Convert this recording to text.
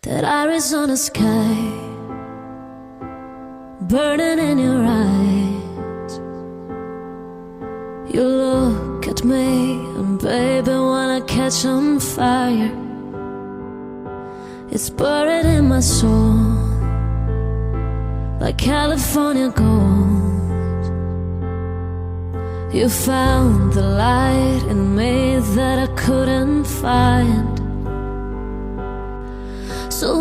that Arizona sky burning in your eyes. You look at me and baby, wanna catch on fire. It's buried in my soul like California gold. You found the light in me that I couldn't find. So